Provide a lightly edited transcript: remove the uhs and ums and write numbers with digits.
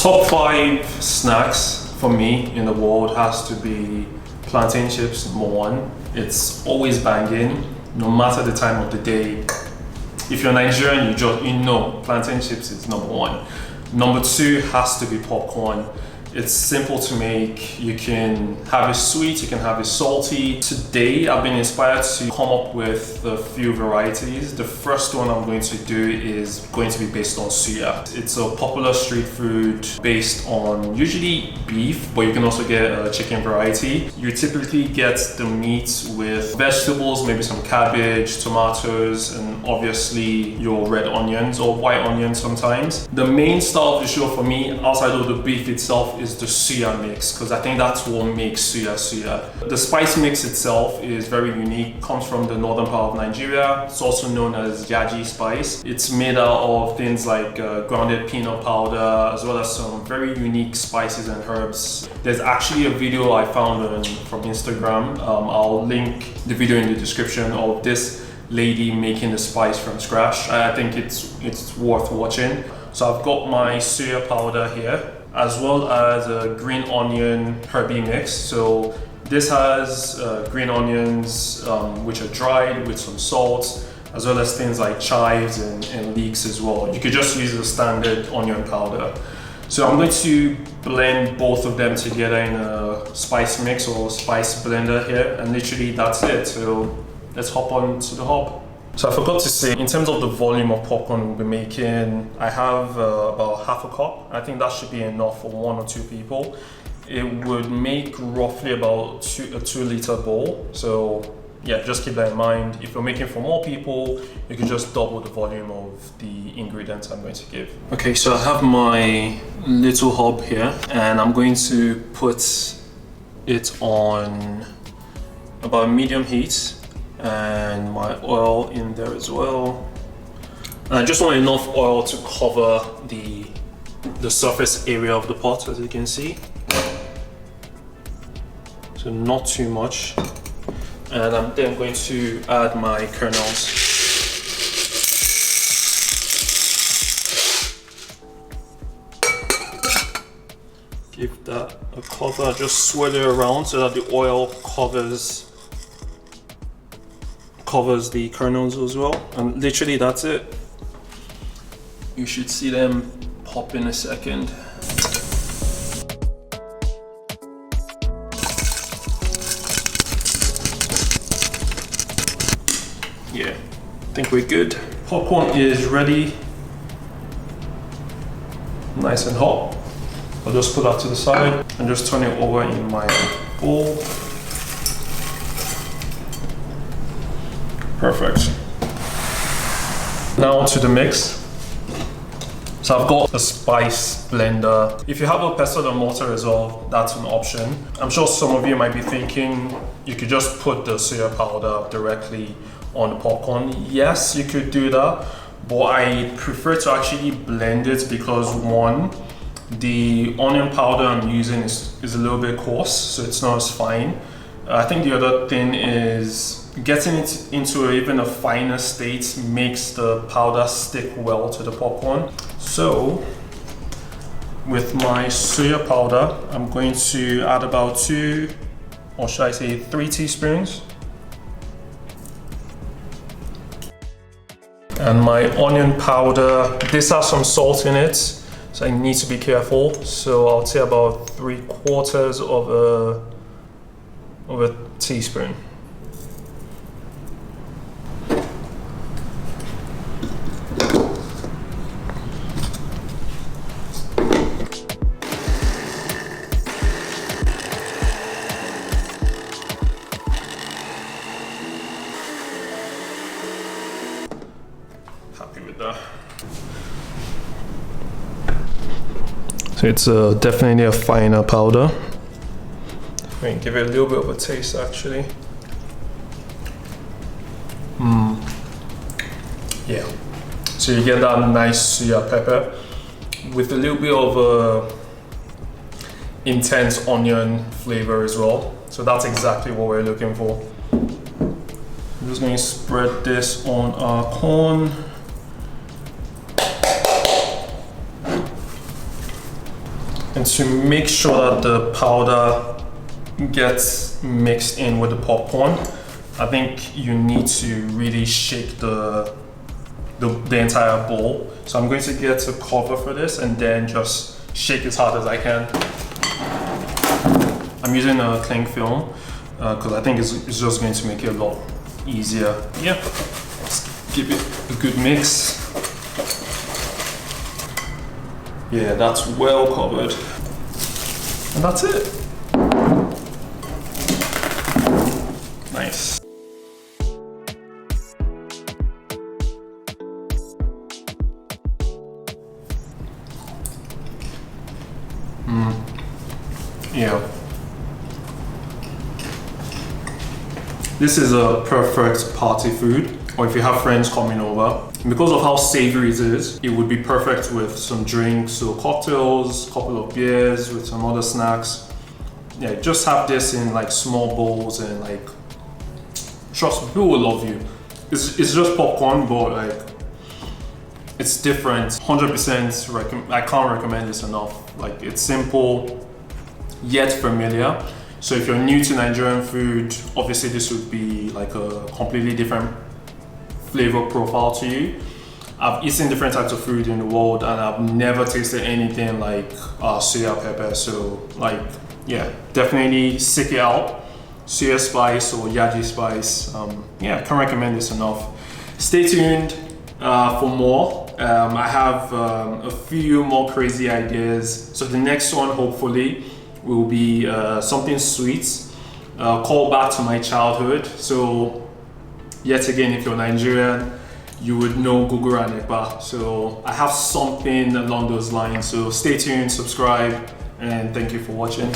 Top 5 snacks for me in the world has to be plantain chips, number 1. It's always banging, no matter the time of the day. If you're Nigerian, you know plantain chips is number 1. Number 2 has to be popcorn. It's simple to make. You can have it sweet, you can have it salty. Today, I've been inspired to come up with a few varieties. The first one I'm going to do is going to be based on suya. It's a popular street food based on usually beef, but you can also get a chicken variety. You typically get the meat with vegetables, maybe some cabbage, tomatoes, and obviously your red onions or white onions sometimes. The main style of the show for me, outside of the beef itself, is the suya mix, because I think that's what makes suya suya. The spice mix itself is very unique, comes from the northern part of Nigeria. It's also known as yaji spice. It's made out of things like grounded peanut powder, as well as some very unique spices and herbs. There's actually a video I found from Instagram. I'll link the video in the description of this lady making the spice from scratch. I think it's worth watching. So I've got my suya powder here, as well as a green onion herby mix. So this has green onions which are dried with some salt, as well as things like chives and leeks as well. You could just use the standard onion powder. So I'm going to blend both of them together in a spice mix or spice blender here, and literally that's it. So let's hop on to the hob. So I forgot to say, in terms of the volume of popcorn we'll be making, I have about half a cup. I think that should be enough for 1 or 2 people. It would make roughly about a 2-liter bowl. So yeah, just keep that in mind. If you're making for more people, you can just double the volume of the ingredients I'm going to give. Okay, so I have my little hob here, and I'm going to put it on about medium heat, and my oil in there as well. And I just want enough oil to cover the surface area of the pot, as you can see. So not too much. And I'm then going to add my kernels. Give that a cover, just swirl it around so that the oil covers the kernels as well, and literally that's it. You should see them pop in a second. Yeah, I think we're good. Popcorn is ready, nice and hot. I'll just put that to the side and just turn it over in my bowl. Perfect. Now to the mix. So I've got a spice blender. If you have a pestle and mortar as well, that's an option. I'm sure some of you might be thinking you could just put the suya powder directly on the popcorn. Yes, you could do that, but I prefer to actually blend it because, one, the onion powder I'm using is a little bit coarse, so it's not as fine. I think the other thing is getting it into even a finer state makes the powder stick well to the popcorn. So with my suya powder, I'm going to add about 2, or should I say 3 teaspoons. And my onion powder, this has some salt in it, so I need to be careful. So I'll say about 3/4 of a teaspoon. Happy with that. So it's definitely a finer powder. I can give it a little bit of a taste actually. Yeah. So you get that nice suya pepper with a little bit of a intense onion flavor as well. So that's exactly what we're looking for. I'm just going to spread this on our corn. And to make sure that the powder gets mixed in with the popcorn, I think you need to really shake the entire bowl. So I'm going to get a cover for this and then just shake as hard as I can. I'm using a cling film because I think it's just going to make it a lot easier. Yeah, let's give it a good mix. Yeah, that's well covered. And that's it. Nice. Yeah. This is a perfect party food, or if you have friends coming over. Because of how savory it is, it would be perfect with some drinks, so cocktails, couple of beers, with some other snacks. Yeah, just have this in like small bowls and like, trust me, people will love you. It's just popcorn, but like, it's different. 100% I can't recommend this enough. Like, it's simple, yet familiar. So if you're new to Nigerian food, obviously this would be like a completely different flavor profile to you. I've eaten different types of food in the world and I've never tasted anything like suya pepper. So like, yeah, definitely seek it out. Suya spice or yaji spice. Yeah, can't recommend this enough. Stay tuned for more. I have a few more crazy ideas. So the next one, hopefully, will be something sweet. Call back to my childhood. So yet again, if you're Nigerian, you would know gugur and eba. So I have something along those lines. So stay tuned, subscribe, and thank you for watching.